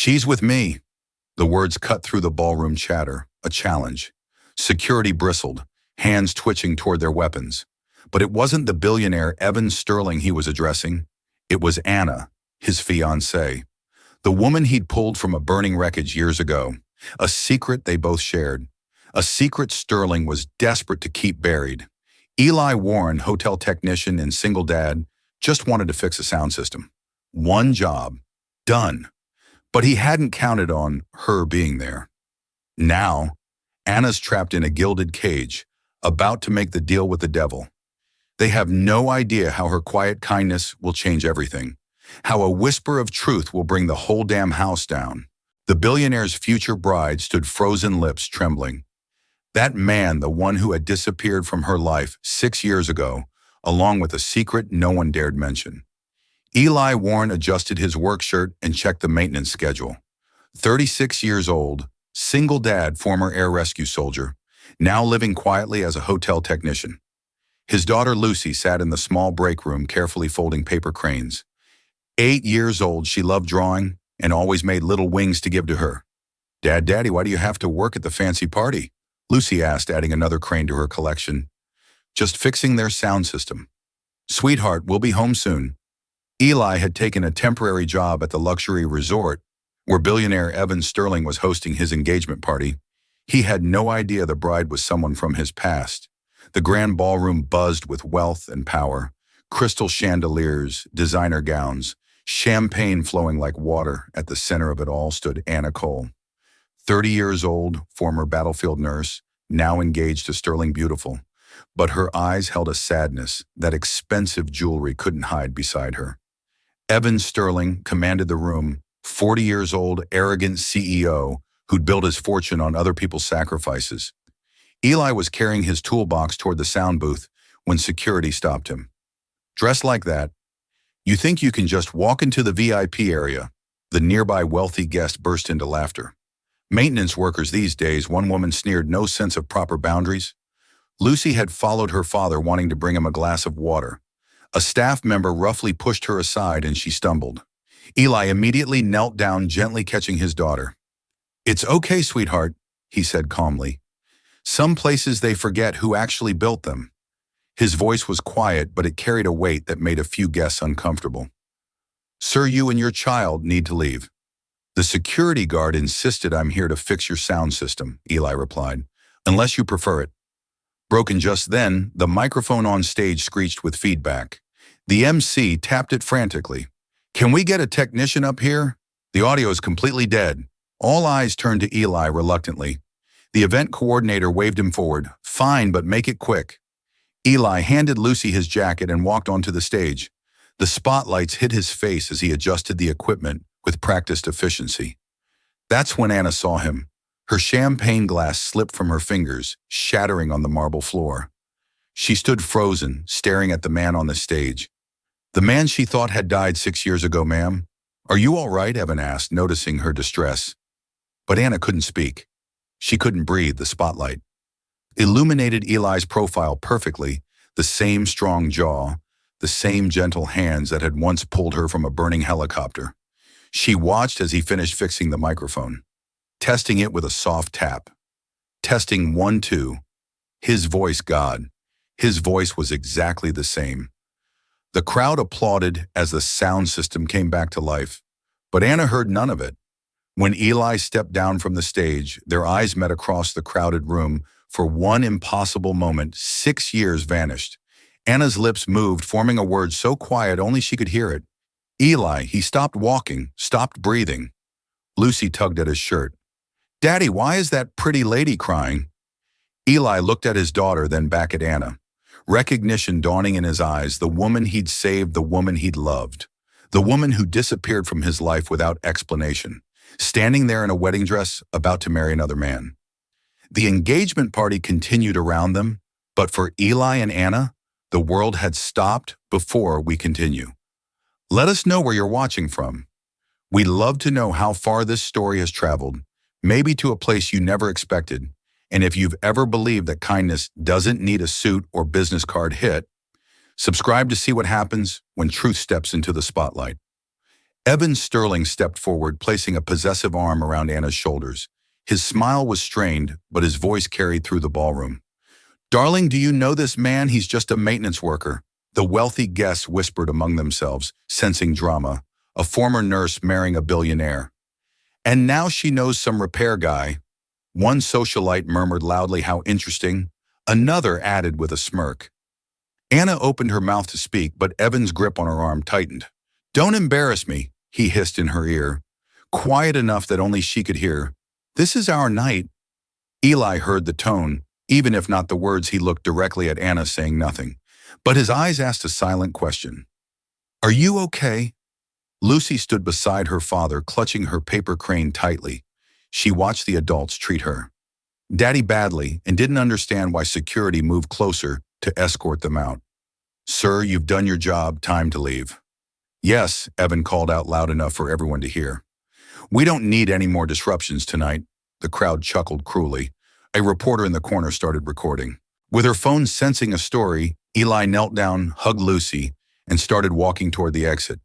She's with me. The words cut through the ballroom chatter, a challenge. Security bristled, hands twitching toward their weapons. But it wasn't the billionaire Evan Sterling he was addressing. It was Anna, his fiancée. The woman he'd pulled from a burning wreckage years ago. A secret they both shared. A secret Sterling was desperate to keep buried. Eli Warren, hotel technician and single dad, just wanted to fix a sound system. One job. Done. But he hadn't counted on her being there. Now, Anna's trapped in a gilded cage, about to make the deal with the devil. They have no idea how her quiet kindness will change everything, how a whisper of truth will bring the whole damn house down. The billionaire's future bride stood frozen lips trembling. That man, the one who had disappeared from her life 6 years ago, along with a secret no one dared mention. Eli Warren adjusted his work shirt and checked the maintenance schedule. 36 years old, single dad, former air rescue soldier, now living quietly as a hotel technician. His daughter Lucy sat in the small break room carefully folding paper cranes. 8 years old, she loved drawing and always made little wings to give to her. Daddy, why do you have to work at the fancy party?" Lucy asked, adding another crane to her collection. "Just fixing their sound system." "Sweetheart, we'll be home soon." Eli had taken a temporary job at the luxury resort where billionaire Evan Sterling was hosting his engagement party. He had no idea the bride was someone from his past. The grand ballroom buzzed with wealth and power. Crystal chandeliers, designer gowns, champagne flowing like water. At the center of it all stood Anna Cole. 30 years old, former battlefield nurse, now engaged to Sterling Beautiful. But her eyes held a sadness that expensive jewelry couldn't hide beside her. Evan Sterling commanded the room, 40 years old, arrogant CEO who'd built his fortune on other people's sacrifices. Eli was carrying his toolbox toward the sound booth when security stopped him. "Dressed like that, you think you can just walk into the VIP area?" The nearby wealthy guest burst into laughter. Maintenance workers these days, one woman sneered, no sense of proper boundaries. Lucy had followed her father, wanting to bring him a glass of water. A staff member roughly pushed her aside and she stumbled. Eli immediately knelt down, gently catching his daughter. "It's okay, sweetheart," he said calmly. "Some places they forget who actually built them." His voice was quiet, but it carried a weight that made a few guests uncomfortable. "Sir, you and your child need to leave." "The security guard insisted I'm here to fix your sound system," Eli replied, "unless you prefer it." Broken just then, the microphone on stage screeched with feedback. The MC tapped it frantically. "Can we get a technician up here? The audio is completely dead." All eyes turned to Eli reluctantly. The event coordinator waved him forward. "Fine, but make it quick." Eli handed Lucy his jacket and walked onto the stage. The spotlights hit his face as he adjusted the equipment with practiced efficiency. That's when Anna saw him. Her champagne glass slipped from her fingers, shattering on the marble floor. She stood frozen, staring at the man on the stage. "The man she thought had died 6 years ago, ma'am." "Are you all right?" Evan asked, noticing her distress. But Anna couldn't speak. She couldn't breathe. The spotlight illuminated Eli's profile perfectly, the same strong jaw, the same gentle hands that had once pulled her from a burning helicopter. She watched as he finished fixing the microphone, testing it with a soft tap. Testing 1, 2. His voice, God. His voice was exactly the same. The crowd applauded as the sound system came back to life, but Anna heard none of it. When Eli stepped down from the stage, their eyes met across the crowded room. For one impossible moment, 6 years vanished. Anna's lips moved, forming a word so quiet only she could hear it. "Eli." He stopped walking, stopped breathing. Lucy tugged at his shirt. "Daddy, why is that pretty lady crying?" Eli looked at his daughter, then back at Anna. Recognition dawning in his eyes, the woman he'd saved, the woman he'd loved. The woman who disappeared from his life without explanation, standing there in a wedding dress, about to marry another man. The engagement party continued around them, but for Eli and Anna, the world had stopped before we continue. Let us know where you're watching from. We'd love to know how far this story has traveled, maybe to a place you never expected. And if you've ever believed that kindness doesn't need a suit or business card hit, subscribe to see what happens when truth steps into the spotlight. Evan Sterling stepped forward, placing a possessive arm around Anna's shoulders. His smile was strained, but his voice carried through the ballroom. "Darling, do you know this man? He's just a maintenance worker." The wealthy guests whispered among themselves, sensing drama. A former nurse marrying a billionaire. "And now she knows some repair guy." One socialite murmured loudly, "How interesting." Another added with a smirk. Anna opened her mouth to speak, but Evan's grip on her arm tightened. "Don't embarrass me," he hissed in her ear, quiet enough that only she could hear. "This is our night." Eli heard the tone. Even if not the words, he looked directly at Anna, saying nothing. But his eyes asked a silent question. "Are you okay?" Lucy stood beside her father, clutching her paper crane tightly. She watched the adults treat her. Daddy badly, and didn't understand why security moved closer to escort them out. "Sir, you've done your job. Time to leave." "Yes," Evan called out loud enough for everyone to hear. "We don't need any more disruptions tonight." The crowd chuckled cruelly. A reporter in the corner started recording. With her phone sensing a story, Eli knelt down, hugged Lucy, and started walking toward the exit.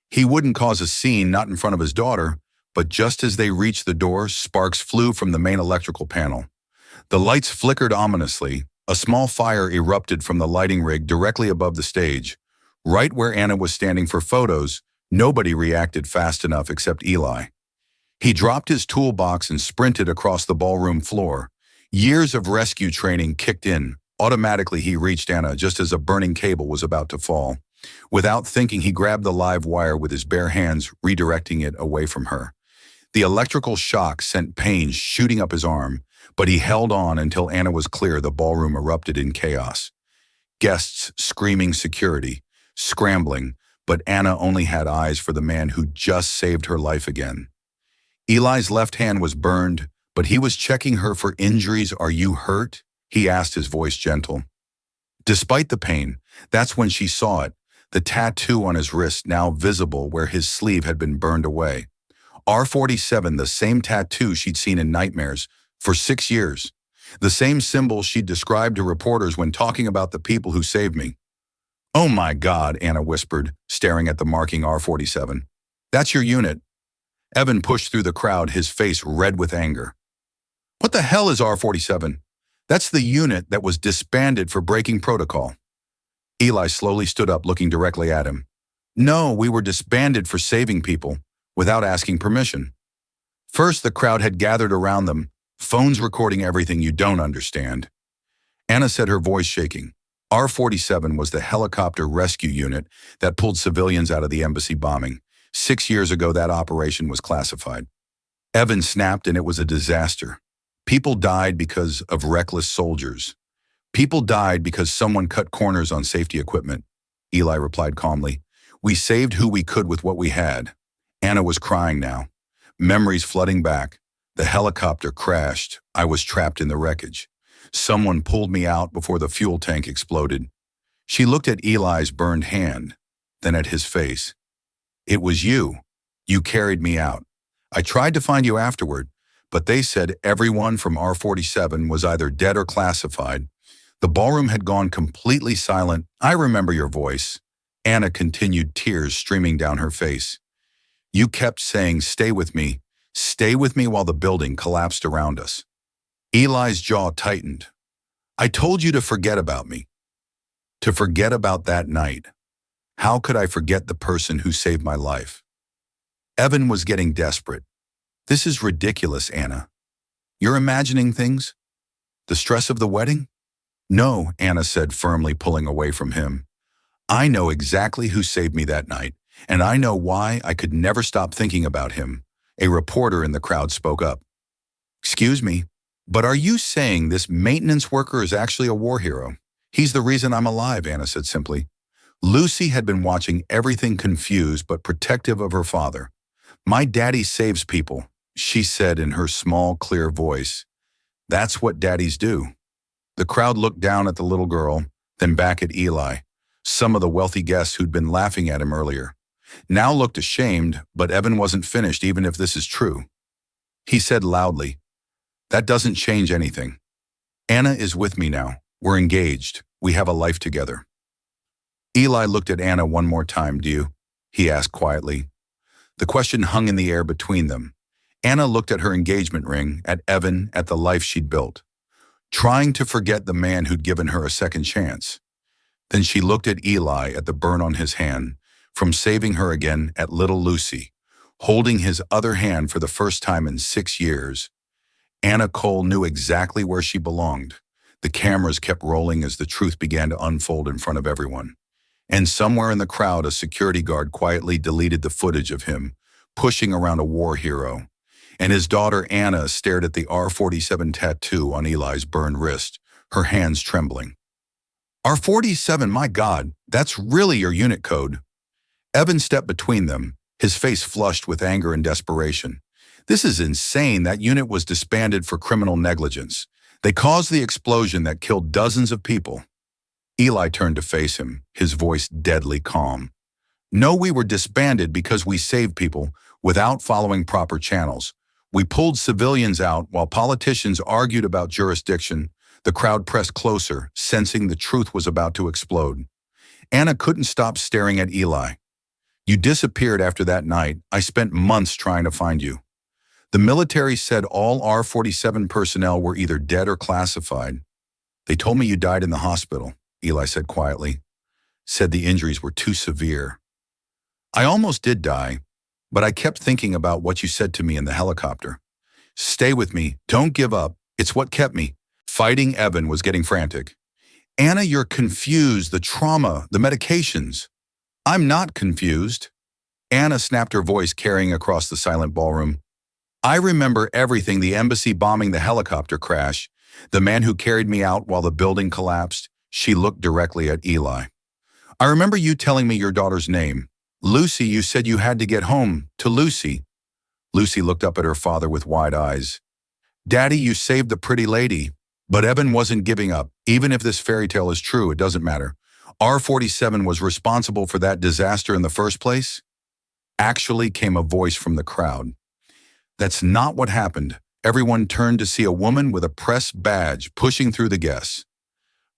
He wouldn't cause a scene, not in front of his daughter, but just as they reached the door, sparks flew from the main electrical panel. The lights flickered ominously. A small fire erupted from the lighting rig directly above the stage. Right where Anna was standing for photos, nobody reacted fast enough except Eli. He dropped his toolbox and sprinted across the ballroom floor. Years of rescue training kicked in. Automatically, he reached Anna just as a burning cable was about to fall. Without thinking, he grabbed the live wire with his bare hands, redirecting it away from her. The electrical shock sent pain shooting up his arm, but he held on until Anna was clear. The ballroom erupted in chaos. Guests screaming security, scrambling, but Anna only had eyes for the man who just saved her life again. Eli's left hand was burned, but he was checking her for injuries. "Are you hurt?" he asked, his voice gentle. Despite the pain, that's when she saw it. The tattoo on his wrist, now visible where his sleeve had been burned away. R47, the same tattoo she'd seen in nightmares for 6 years. The same symbol she'd described to reporters when talking about the people who saved me. "Oh my God," Anna whispered, staring at the marking R47. "That's your unit." Evan pushed through the crowd, his face red with anger. "What the hell is R47? That's the unit that was disbanded for breaking protocol." Eli slowly stood up, looking directly at him. "No, we were disbanded for saving people, without asking permission." First, the crowd had gathered around them, phones recording everything. "You don't understand," Anna said, her voice shaking. R47 was the helicopter rescue unit that pulled civilians out of the embassy bombing. 6 years ago, that operation was classified. Evan snapped, and it was a disaster. People died because of reckless soldiers. People died because someone cut corners on safety equipment. Eli replied calmly. "We saved who we could with what we had." Anna was crying now, memories flooding back. The helicopter crashed. I was trapped in the wreckage. Someone pulled me out before the fuel tank exploded. She looked at Eli's burned hand, then at his face. "It was you. You carried me out. I tried to find you afterward, but they said everyone from R47 was either dead or classified." The ballroom had gone completely silent. "I remember your voice." Anna continued, tears streaming down her face. "You kept saying, 'Stay with me,' while the building collapsed around us." Eli's jaw tightened. "I told you to forget about me. To forget about that night. How could I forget the person who saved my life?" Evan was getting desperate. "This is ridiculous, Anna. You're imagining things? The stress of the wedding?" "No," Anna said firmly, pulling away from him. "I know exactly who saved me that night, and I know why I could never stop thinking about him." A reporter in the crowd spoke up. "Excuse me, but are you saying this maintenance worker is actually a war hero?" "He's the reason I'm alive," Anna said simply. Lucy had been watching everything, confused but protective of her father. "My daddy saves people," she said in her small, clear voice. "That's what daddies do." The crowd looked down at the little girl, then back at Eli. Some of the wealthy guests who'd been laughing at him earlier now looked ashamed, but Evan wasn't finished. "Even if this is true," he said loudly, "that doesn't change anything. Anna is with me now. We're engaged. We have a life together." Eli looked at Anna one more time. "Do you?" he asked quietly. The question hung in the air between them. Anna looked at her engagement ring, at Evan, at the life she'd built, trying to forget the man who'd given her a second chance. Then she looked at Eli, at the burn on his hand, from saving her again, at little Lucy, holding his other hand for the first time in 6 years. Anna Cole knew exactly where she belonged. The cameras kept rolling as the truth began to unfold in front of everyone. And somewhere in the crowd, a security guard quietly deleted the footage of him, pushing around a war hero. And his daughter Anna stared at the R47 tattoo on Eli's burned wrist, her hands trembling. R47, my God, that's really your unit code. Evan stepped between them, his face flushed with anger and desperation. This is insane. That unit was disbanded for criminal negligence. They caused the explosion that killed dozens of people. Eli turned to face him, his voice deadly calm. No, we were disbanded because we saved people without following proper channels. We pulled civilians out while politicians argued about jurisdiction. The crowd pressed closer, sensing the truth was about to explode. Anna couldn't stop staring at Eli. You disappeared after that night. I spent months trying to find you. The military said all R47 personnel were either dead or classified. They told me you died in the hospital, Eli said quietly. Said the injuries were too severe. I almost did die, but I kept thinking about what you said to me in the helicopter. Stay with me. Don't give up. It's what kept me. Fighting Evan was getting frantic. Anna, you're confused. The trauma, the medications. I'm not confused. Anna snapped, her voice carrying across the silent ballroom. I remember everything, the embassy bombing, the helicopter crash, the man who carried me out while the building collapsed. She looked directly at Eli. I remember you telling me your daughter's name. Lucy, you said you had to get home to Lucy. Lucy looked up at her father with wide eyes. Daddy, you saved the pretty lady. But Evan wasn't giving up. Even if this fairy tale is true, it doesn't matter. R47 was responsible for that disaster in the first place? Actually, came a voice from the crowd. That's not what happened. Everyone turned to see a woman with a press badge pushing through the guests.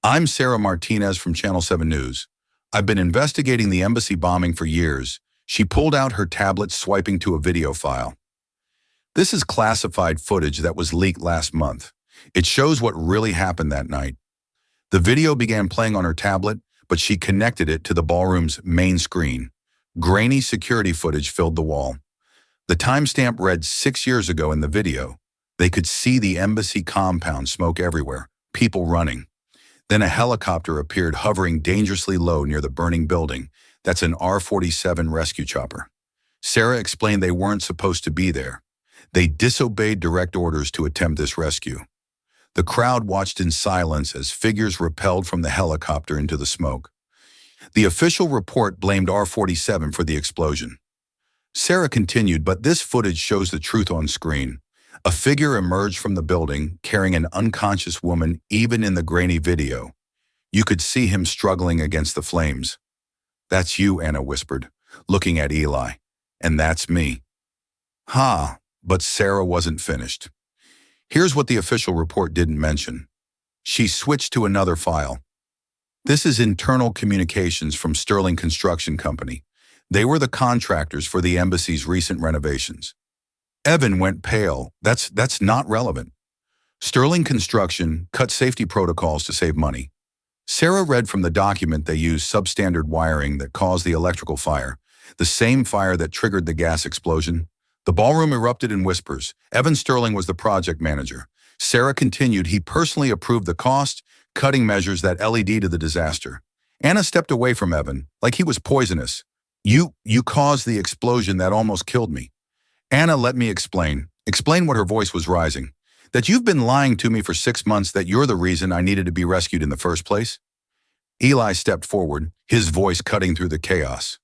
I'm Sarah Martinez from Channel 7 News. I've been investigating the embassy bombing for years. She pulled out her tablet, swiping to a video file. This is classified footage that was leaked last month. It shows what really happened that night. The video began playing on her tablet, but she connected it to the ballroom's main screen. Grainy security footage filled the wall. The timestamp read 6 years ago in the video. They could see the embassy compound, smoke everywhere, people running. Then a helicopter appeared, hovering dangerously low near the burning building. That's an R47 rescue chopper. Sarah explained they weren't supposed to be there. They disobeyed direct orders to attempt this rescue. The crowd watched in silence as figures rappelled from the helicopter into the smoke. The official report blamed R47 for the explosion. Sarah continued, but this footage shows the truth on screen. A figure emerged from the building, carrying an unconscious woman. Even in the grainy video, you could see him struggling against the flames. That's you, Anna whispered, looking at Eli. And that's me. Ha, but Sarah wasn't finished. Here's what the official report didn't mention. She switched to another file. This is internal communications from Sterling Construction Company. They were the contractors for the embassy's recent renovations. Evan went pale. That's not relevant. Sterling Construction cut safety protocols to save money. Sarah read from the document they used substandard wiring that caused the electrical fire, the same fire that triggered the gas explosion. The ballroom erupted in whispers. Evan Sterling was the project manager. Sarah continued, he personally approved the cost-cutting measures that led to the disaster. Anna stepped away from Evan, like he was poisonous. You caused the explosion that almost killed me. Anna, let me explain. Explain what her voice was rising. That you've been lying to me for 6 months, that you're the reason I needed to be rescued in the first place? Eli stepped forward, his voice cutting through the chaos.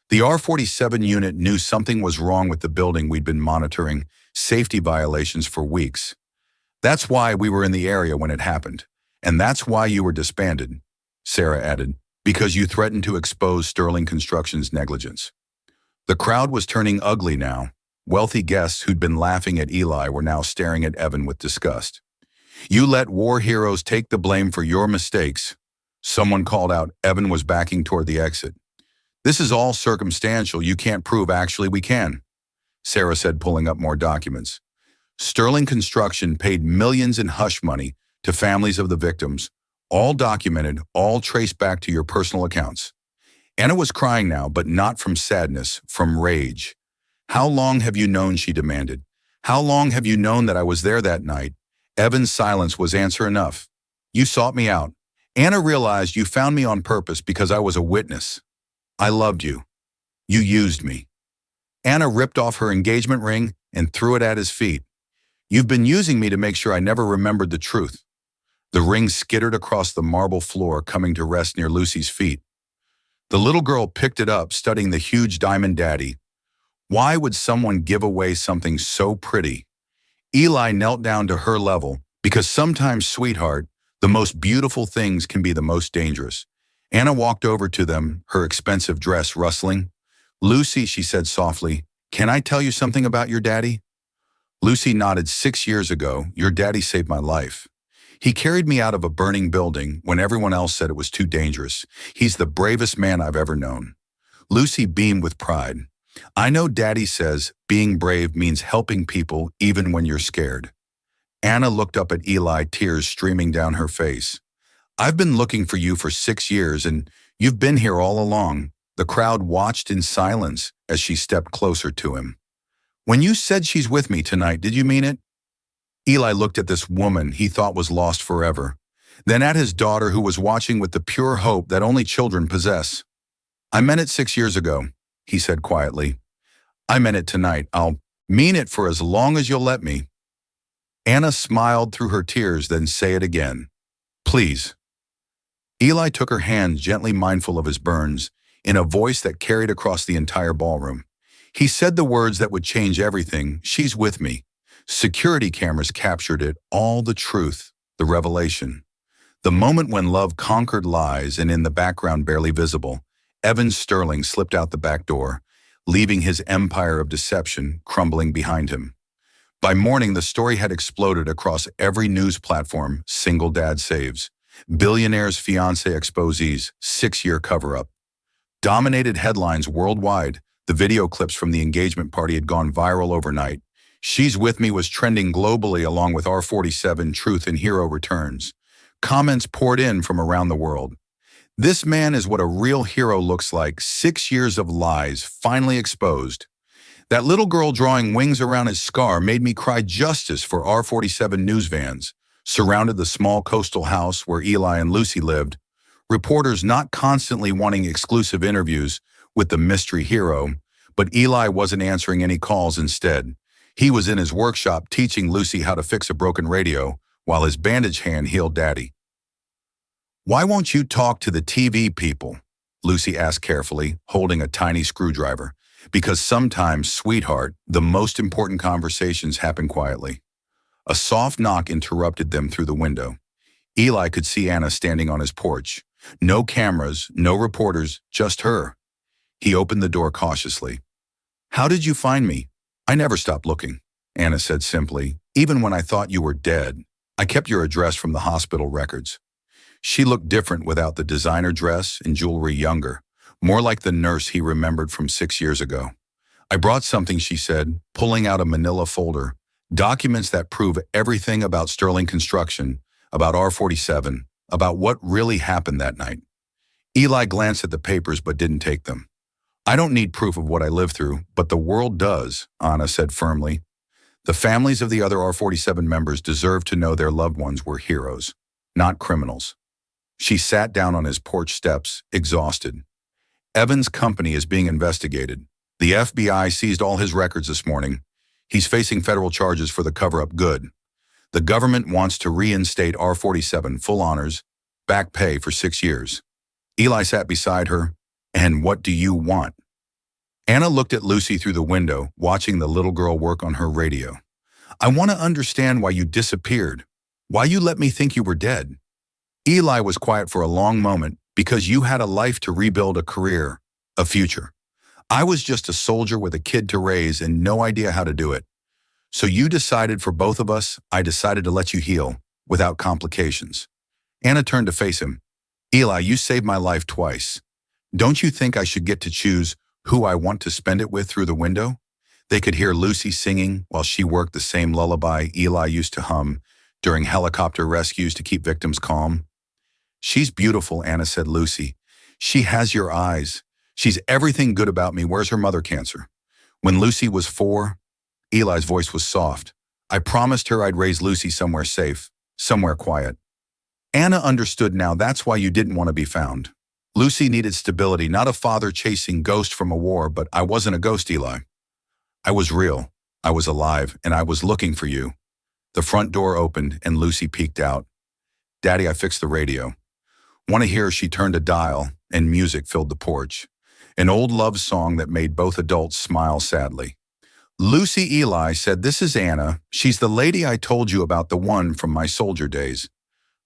The R47 unit knew something was wrong with the building. We'd been monitoring safety violations for weeks. That's why we were in the area when it happened. And that's why you were disbanded, Sarah added, because you threatened to expose Sterling Construction's negligence. The crowd was turning ugly now. Wealthy guests who'd been laughing at Eli were now staring at Evan with disgust. You let war heroes take the blame for your mistakes. Someone called out. Evan was backing toward the exit. This is all circumstantial. You can't prove actually we can, Sarah said, pulling up more documents. Sterling Construction paid millions in hush money to families of the victims, all documented, all traced back to your personal accounts. Anna was crying now, but not from sadness, from rage. How long have you known, she demanded. How long have you known that I was there that night? Evan's silence was answer enough. You sought me out. Anna realized you found me on purpose because I was a witness. I loved you. You used me. Anna ripped off her engagement ring and threw it at his feet. You've been using me to make sure I never remembered the truth. The ring skittered across the marble floor, coming to rest near Lucy's feet. The little girl picked it up, studying the huge diamond daddy. Why would someone give away something so pretty? Eli knelt down to her level, because sometimes, sweetheart, the most beautiful things can be the most dangerous. Anna walked over to them, her expensive dress rustling. Lucy, she said softly, can I tell you something about your daddy? Lucy nodded. 6 years ago, your daddy saved my life. He carried me out of a burning building when everyone else said it was too dangerous. He's the bravest man I've ever known. Lucy beamed with pride. I know Daddy says being brave means helping people even when you're scared. Anna looked up at Eli, tears streaming down her face. I've been looking for you for 6 years, and you've been here all along. The crowd watched in silence as she stepped closer to him. When you said she's with me tonight, did you mean it? Eli looked at this woman he thought was lost forever, then at his daughter who was watching with the pure hope that only children possess. I meant it 6 years ago, he said quietly. I meant it tonight. I'll mean it for as long as you'll let me. Anna smiled through her tears, then say it again. Please. Eli took her hand, gently mindful of his burns, in a voice that carried across the entire ballroom. He said the words that would change everything. She's with me. Security cameras captured it, all the truth, the revelation. The moment when love conquered lies, and in the background barely visible, Evan Sterling slipped out the back door, leaving his empire of deception crumbling behind him. By morning, the story had exploded across every news platform. Single dad saves. Billionaire's fiancé exposees. 6-year cover-up. Dominated headlines worldwide. The video clips from the engagement party had gone viral overnight. She's With Me was trending globally along with R47 Truth and Hero Returns. Comments poured in from around the world. This man is what a real hero looks like. 6 years of lies finally exposed. That little girl drawing wings around his scar made me cry. Justice for R47 news vans surrounded the small coastal house where Eli and Lucy lived. Reporters not constantly wanting exclusive interviews with the mystery hero, but Eli wasn't answering any calls. Instead, he was in his workshop teaching Lucy how to fix a broken radio while his bandaged hand healed Daddy. Why won't you talk to the TV people? Lucy asked carefully, holding a tiny screwdriver. Because sometimes, sweetheart, the most important conversations happen quietly. A soft knock interrupted them through the window. Eli could see Anna standing on his porch. No cameras, no reporters, just her. He opened the door cautiously. How did you find me? I never stopped looking, Anna said simply. Even when I thought you were dead, I kept your address from the hospital records. She looked different without the designer dress and jewelry, younger, more like the nurse he remembered from 6 years ago. I brought something, she said, pulling out a manila folder, documents that prove everything about Sterling Construction, about R47, about what really happened that night. Eli glanced at the papers but didn't take them. I don't need proof of what I lived through, but the world does, Anna said firmly. The families of the other R47 members deserve to know their loved ones were heroes, not criminals. She sat down on his porch steps, exhausted. Evan's company is being investigated. The FBI seized all his records this morning. He's facing federal charges for the cover-up. Good. The government wants to reinstate R47 full honors, back pay for 6 years. Eli sat beside her. And what do you want? Anna looked at Lucy through the window, watching the little girl work on her radio. I want to understand why you disappeared, why you let me think you were dead. Eli was quiet for a long moment. Because you had a life to rebuild, a career, a future. I was just a soldier with a kid to raise and no idea how to do it. So you decided for both of us, I decided to let you heal, without complications. Anna turned to face him. Eli, you saved my life twice. Don't you think I should get to choose who I want to spend it with through the window? They could hear Lucy singing while she worked the same lullaby Eli used to hum during helicopter rescues to keep victims calm. She's beautiful, Anna said. Lucy. She has your eyes. She's everything good about me. Where's her mother cancer? When Lucy was 4, Eli's voice was soft. I promised her I'd raise Lucy somewhere safe, somewhere quiet. Anna understood now. That's why you didn't want to be found. Lucy needed stability, not a father chasing ghosts from a war, but I wasn't a ghost, Eli. I was real. I was alive, and I was looking for you. The front door opened, and Lucy peeked out. Daddy, I fixed the radio. Want to hear? She turned a dial, and music filled the porch. An old love song that made both adults smile sadly. Lucy, Eli said, this is Anna. She's the lady I told you about, the one from my soldier days.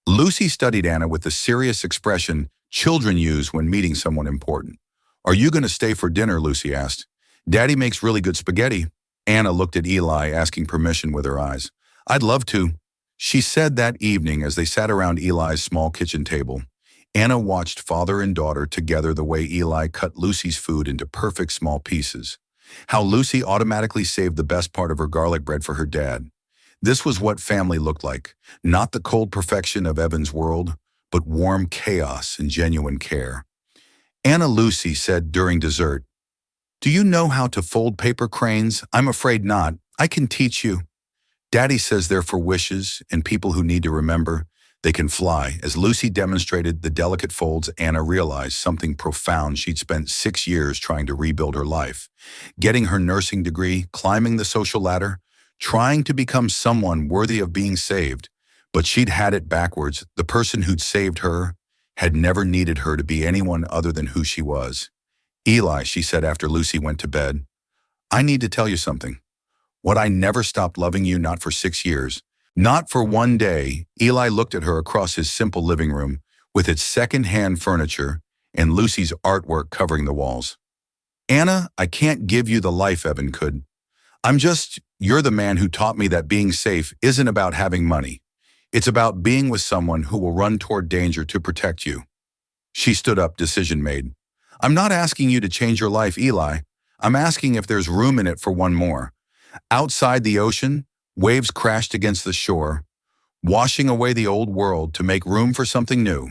Lucy studied Anna with the serious expression children use when meeting someone important. Are you going to stay for dinner? Lucy asked. Daddy makes really good spaghetti. Anna looked at Eli, asking permission with her eyes. I'd love to, she said that evening as they sat around Eli's small kitchen table. Anna watched father and daughter together, the way Eli cut Lucy's food into perfect small pieces. How Lucy automatically saved the best part of her garlic bread for her dad. This was what family looked like, not the cold perfection of Evan's world, but warm chaos and genuine care. Anna, Lucy said during dessert, do you know how to fold paper cranes? I'm afraid not. I can teach you. Daddy says they're for wishes and people who need to remember they can fly. As Lucy demonstrated the delicate folds, Anna realized something profound. She'd spent 6 years trying to rebuild her life, getting her nursing degree, climbing the social ladder, trying to become someone worthy of being saved. But she'd had it backwards. The person who'd saved her had never needed her to be anyone other than who she was. Eli, she said after Lucy went to bed, I need to tell you something. What I never stopped loving you, not for 6 years. Not for one day. Eli looked at her across his simple living room with its second-hand furniture and Lucy's artwork covering the walls. Anna, I can't give you the life Evan could. You're the man who taught me that being safe isn't about having money. It's about being with someone who will run toward danger to protect you. She stood up, decision made. I'm not asking you to change your life, Eli. I'm asking if there's room in it for one more. Outside the ocean, waves crashed against the shore, washing away the old world to make room for something new.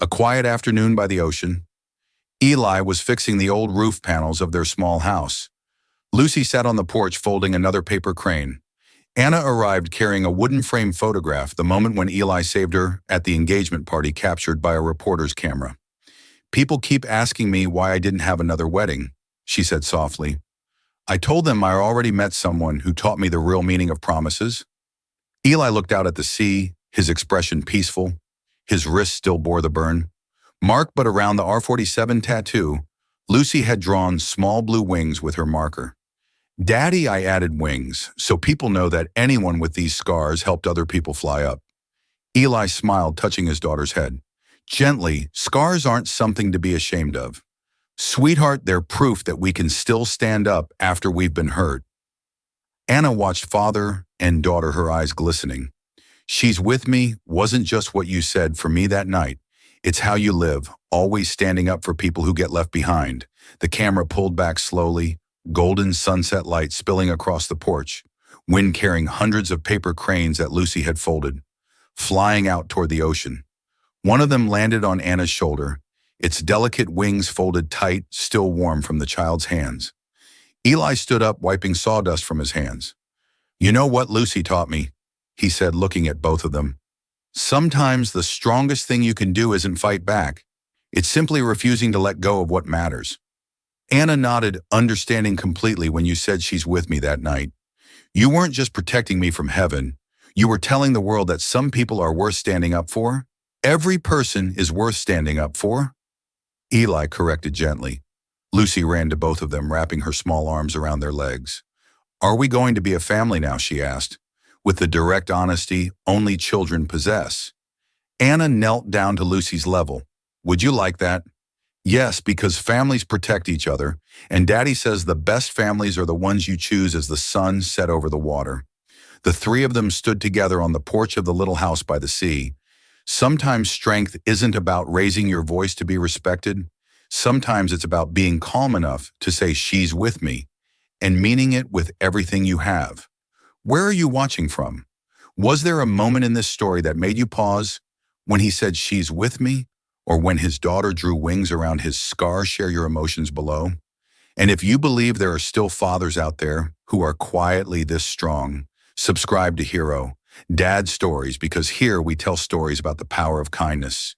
A quiet afternoon by the ocean. Eli was fixing the old roof panels of their small house. Lucy sat on the porch folding another paper crane. Anna arrived carrying a wooden frame photograph, the moment when Eli saved her at the engagement party, captured by a reporter's camera. People keep asking me why I didn't have another wedding, she said softly. I told them I already met someone who taught me the real meaning of promises. Eli looked out at the sea, his expression peaceful. His wrist still bore the burn. Marked but around the R47 tattoo, Lucy had drawn small blue wings with her marker. Daddy, I added wings, so people know that anyone with these scars helped other people fly up. Eli smiled, touching his daughter's head. Gently, scars aren't something to be ashamed of. Sweetheart, they're proof that we can still stand up after we've been hurt. Anna watched father and daughter, her eyes glistening. She's with me wasn't just what you said for me that night. It's how you live, always standing up for people who get left behind. The camera pulled back slowly, golden sunset light spilling across the porch, wind carrying hundreds of paper cranes that Lucy had folded, flying out toward the ocean. One of them landed on Anna's shoulder, its delicate wings folded tight, still warm from the child's hands. Eli stood up, wiping sawdust from his hands. You know what Lucy taught me, he said, looking at both of them. Sometimes the strongest thing you can do isn't fight back. It's simply refusing to let go of what matters. Anna nodded, understanding completely when you said she's with me that night. You weren't just protecting me from heaven. You were telling the world that some people are worth standing up for. Every person is worth standing up for. Eli corrected gently. Lucy ran to both of them, wrapping her small arms around their legs. Are we going to be a family now, she asked, with the direct honesty only children possess. Anna knelt down to Lucy's level. Would you like that? Yes, because families protect each other, and Daddy says the best families are the ones you choose as the sun set over the water. The three of them stood together on the porch of the little house by the sea. Sometimes strength isn't about raising your voice to be respected. Sometimes it's about being calm enough to say she's with me and meaning it with everything you have. Where are you watching from? Was there a moment in this story that made you pause when he said she's with me, or when his daughter drew wings around his scar? Share your emotions below. And if you believe there are still fathers out there who are quietly this strong, subscribe to Hero Dad Stories, because here we tell stories about the power of kindness.